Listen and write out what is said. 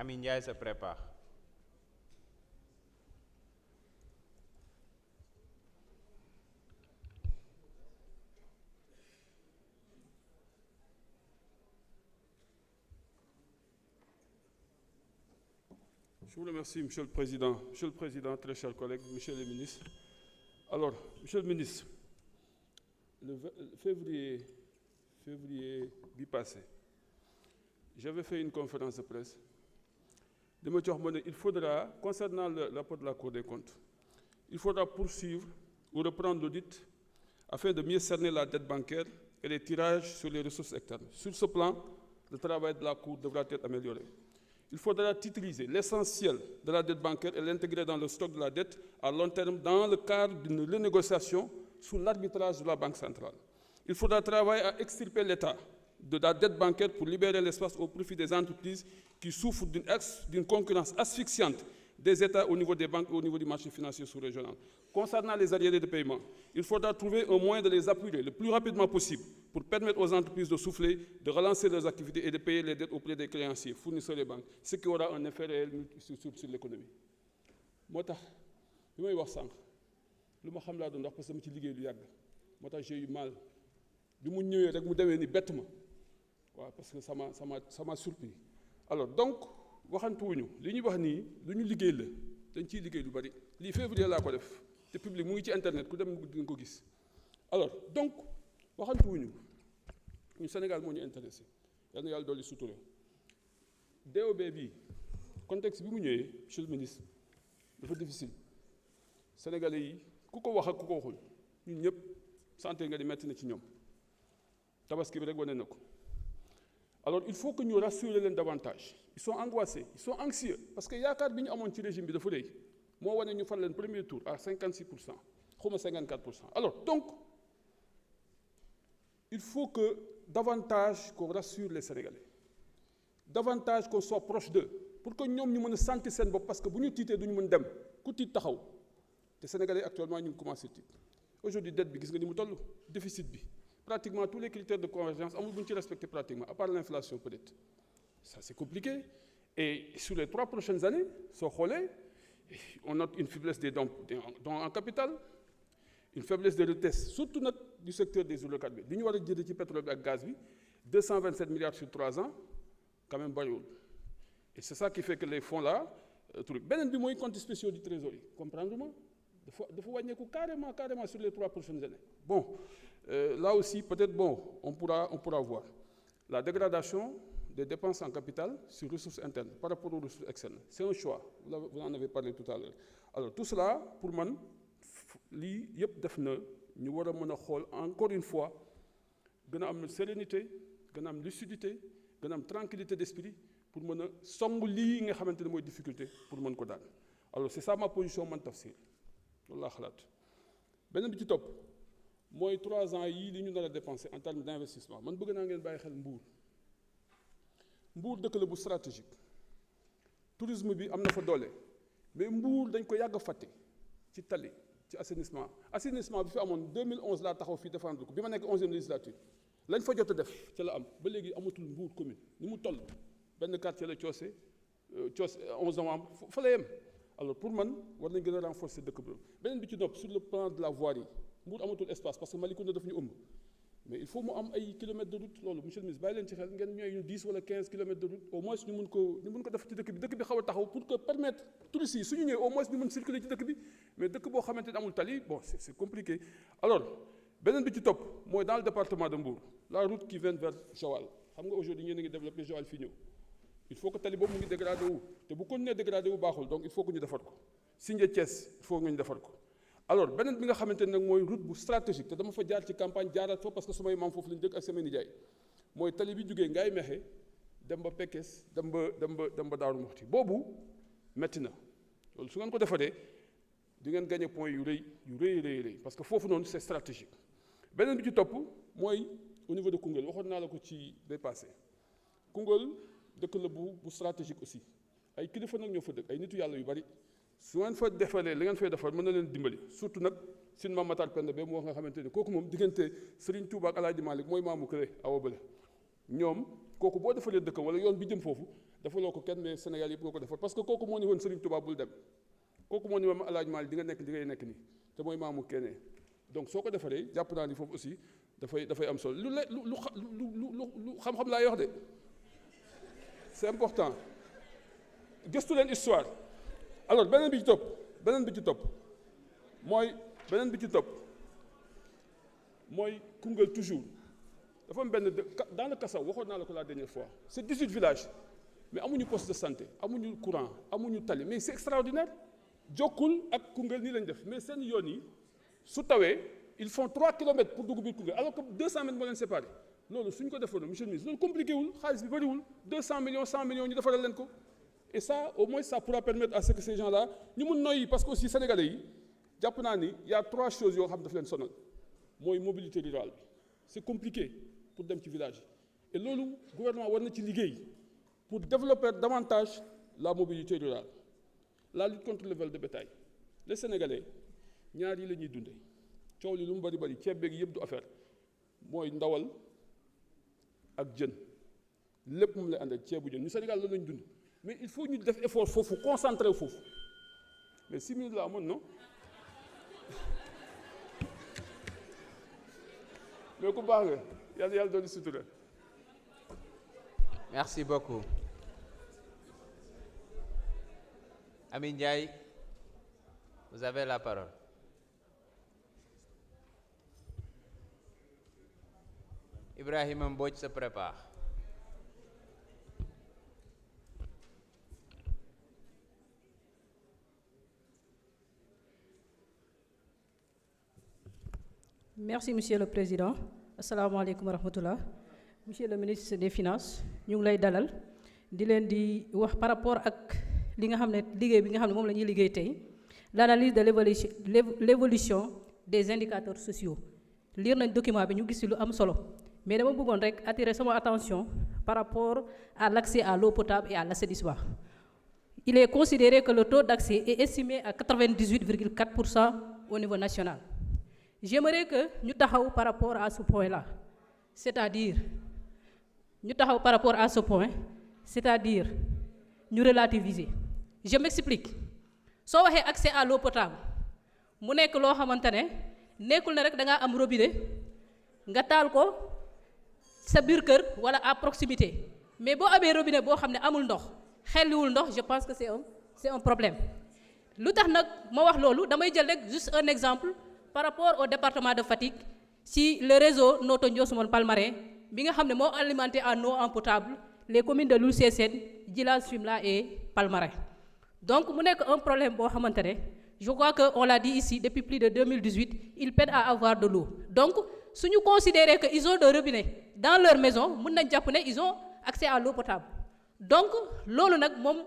Ami Ndiaye se prépare. Je vous remercie, Monsieur le Président. Monsieur le Président, très chers collègues, Monsieur le Ministre. Alors, Monsieur le Ministre, le février bi passé, j'avais fait une conférence de presse. Il faudra, concernant le rapport de la Cour des comptes, il faudra poursuivre ou reprendre l'audit afin de mieux cerner la dette bancaire et les tirages sur les ressources externes. Sur ce plan, le travail de la Cour devra être amélioré. Il faudra titriser l'essentiel de la dette bancaire et l'intégrer dans le stock de la dette à long terme dans le cadre d'une renégociation sous l'arbitrage de la Banque centrale. Il faudra travailler à extirper l'État de la dette bancaire pour libérer l'espace au profit des entreprises qui souffrent d'une concurrence asphyxiante des États au niveau des banques et au niveau du marché financier sous-régional. Concernant les arriérés de paiement, il faudra trouver un moyen de les appuyer le plus rapidement possible pour permettre aux entreprises de souffler, de relancer leurs activités et de payer les dettes auprès des créanciers, fournisseurs des banques, ce qui aura un effet réel sur l'économie. moo tax li may wax sànq lu ma xam laa doon wax parce que dama ci liggéey lu yàgg moo tax j'ai eu mal bi mu ñëwee rek mu demee ni bett ma waaw parce que ça m'a surpris. Alors donc waxantuwuñu li ñuy wax nii lu ñu liggéey la dañ ciy liggéey lu bari lii février laa ko def te public mu ngi ci internet ku dem dina ko gis. Alors donc waxantuwuñu ñu Sénégal moo ñu intéressé yal na yàlla dolli sutura DOB bi contexte bi mu ñëwee monsieur le ministre dafa difficile sénégalais yi ku ko wax ak ku ko waxul ñun ñëpp santé nga di metti na ci ñoom tabaski bi rek wane na ko. Alors il faut que ñu rassurer leen davantage ils sont angoissés ils sont anxieux parce que yaakaar bi ñu amoon ci régime bi dafa rëy moo wane ñu fal leen premier tour à 56% xaw ma 54%. Alors donc il faut que davantage qu'on rassure les Sénégalais davantage qu'on soit proche d'eux pour que ñoom ñu mën a sentir seen bopp parce que bu ñu tiitee du ñu mën dem ku tiit taxaw te Sénégalais actuellement ñu ngi commencé tiit aujourd'hui dette bi gis nga ni mu toll déficit bi pratiquement tous les critères de convergence amul bu ñu ci respecté pratiquement à part l'inflation peut-être ça c'est compliqué et sur les 3 prochaines années soo xoolee on note une faiblesse des dons en capital une faiblesse des recettes surtout nag du secteur des hydrocarbures bi li ñu war a jënd ci pétrole bi ak gaz bi 227 milliards sur 3 ans quand même bariwul et c'est ça qui fait que les fonds là truc beneen bi mooy comptes spéciaux du trésorier comprendre ma dafa wàññeeku carrément sur les 3 prochaines années. Bon là aussi peut-être on pourra voir la dégradation des dépenses en capital sur ressources internes par rapport aux ressources externes c'est un choix vous en avez parlé tout à l'heure. Alors tout cela pour man lii yëpp def na ñu war a mën a xool encore une fois gën a am sérénité gën a am lucidité gën a am tranquillité d'esprit pour mën a song lii nga xamante ne mooy difficulté pour mën ko daal. Alors c'est ça ma position man Tafsir loolu laa xalaat beneen bi ci topp mooy 3 ans yii li ñu nar a dépenser en termes d'investissement man bëgg naa ngeen bàyyi xel Mbour dëkk la bu stratégique tourisme bi am na fa doole mais Mbour dañ ko yàgg a fàtte ci tali ci assainissement bi fi amoon 2011 laa taxaw fii défendre ko bi ma nekk 11e législature lañ fa jot a def ca la am ba léegi amatul Mbour commune ni mu toll benn quartier la Coose 11 novembre fa la yem. Alors pour man war nañ gën a renforcer dëkk bi beneen bi ci nopp sur le plan de la voirie Mbour amatul espace parce que Malicounda daf ñu ëmb mais il faut mu am ay kilomètres de route loolu monsieur le ministre bàyyi leen ci xel ngeen ñooy ñu 10 wala 15 kilomètres de route au moins ñu mun ko def ci dëkk bi xaw a taxaw pour que permettre touristes yi suñu ñëwee au moins ñu mën circuler ci dëkk bi mais dëkk boo xamante ne amul tali bon c'est compliqué. Alors beneen bi ci topp mooy dans le département de Mbour la route qui vient vers Joal xam nga aujourd'hui ñeen a ngi développé Joal fii ñëw il faut que tali boobu mu ngi dégradé wu te bu continuer dégradé wu baaxul donc il faut que ñu defar ko Sindia Thiès il faut que ñu defar ko. Alors beneen bi nga xamante ne nag mooy route bu stratégique te dama fa jaar ci campagne jaaraat fa parce que sumay maam foofu lañu dëkk ak samay nijaay mooy tali bi jógee Ngaye Mekhe dem ba Pekes dem ba Daaru Muxti boobu metti na loolu su ngeen ko defaree di ngeen gagner point yu rëy parce que foofu noonu c'est stratégique. beneen bi ci topp mooy au niveau de Koungheul waxoon naa la ko ci day passé Koungheul dëkk la bu stratégique aussi ay kilifa nag ñoo fa dëkk ay nitu yàlla yu bari. su ngeen fa defalee li ngeen fay defar mën na leen dimbali surtout nag sin Mame Matar Penda ba mu wax nga xamante ne kooku moom diggante Serigne Touba ak El Hadj Malick mooy maamu Kër Awa Bale ñoom kooku boo defalee dëkkam wala yoon bi jëm foofu defaloo ko kenn mais Sénégal yëpp nga ko defal parce que kooku moo ni woon Serigne Touba bul dem kooku moo ni woon El Hadj Malick di nga nekk di ngay nekk nii te mooy maamu keneen donc soo ko defaree jàpp naa ni foofu aussi dafay am solo lu xam-xam laay wax de c'est important gëstu leen histoire alors beneen bi ci topp mooy Koungheul toujours dafa am benn dans le Kassaw waxoon naa la ko la dernière fois c'est 18 villages mais amuñu poste de santé amuñu courant amuñu tali mais c'est extraordinaire jokkul ak Koungheul nii lañ def mais seen yoon yi su tawee ils font 3 kilomètres pour dugg biir Koungheul alors que 200 mètres moo leen séparé loolu suñ ko defoon monsieur le ministre loolu compliqué wul xaalis bi bëriwul 200 millions 100 millions ñu defaral leen ko et ça au moins ça pourra permettre à ce que ces gens-là ñu mun noyyi parce que aussi sénégalais yi jàpp naa ni y a 3 choses yoo xam daf leen sonal mooy mobilité rurale bi c'est compliqué pour dem ci village et loolu gouvernement war na ci liggéey pour développer davantage la mobilité rurale la lutte contre le vol de bétail les sénégalais ñaar yi la ñuy dundee coow li lu mu bari ceeb beeg yëpp du affaire mooy ndawal ak jën lépp moom lay ànd ak ceebu jën ñu Sénégal loolu lañu dund mais il faut ñu def effort foofu concentré foofu mais 6 minutes la amoon non mais ku baax nga yàlla doon sutura. Merci beaucoup. Ami Ndiaye, vous avez la parole. Ibrahima Mbodj se prépare. Merci, Monsieur le Président. Assalamu alaikum wa rahmatullah. Monsieur le ministre des Finances, ñu ngi lay dalal di leen di wax par rapport ak li nga xam ne liggéey bi nga xam ne moom la ñuy liggéey tey l'analyse de l'évolution des indicateurs sociaux. Lire nañ document bi ñu gis ci lu am solo mais dama bëggoon rek attirer sama attention par rapport à l'accès à l'eau potable et à l'assainissement. Il est considéré que le taux d'accès est estimé à 98,4% au niveau national. J'aimerais que ñu taxaw par rapport à ce point-là, c'est-à-dire ñu relativiser. Je m'explique. Soo waxee accès à l'eau potable mu nekk loo xamante ne nekkul ne rek da ngaa am robinet nga taal ko sa biir kër wala à proximité mais boo amee robinet boo xam ne amul ndox xelliwul ndox je pense que c'est un problème. Lu tax nag ma wax loolu damay jël rek juste un exemple par rapport au département de Fatick si le réseau Notto Ndiosmone Palmarin bi nga xam ne moo alimenté en eau en potable les communes de Loul Sessène, Djilas Fimela et Palmarin. Donc mu nekk un problème boo xamante ne je crois que on l'a dit ici depuis plus de 2018 ils peinent à avoir de l'eau. Donc suñu considérer que ils ont de robinet dans leur maison mën nañ jàpp ne ils ont accès à l'eau potable. Donc loolu nag moom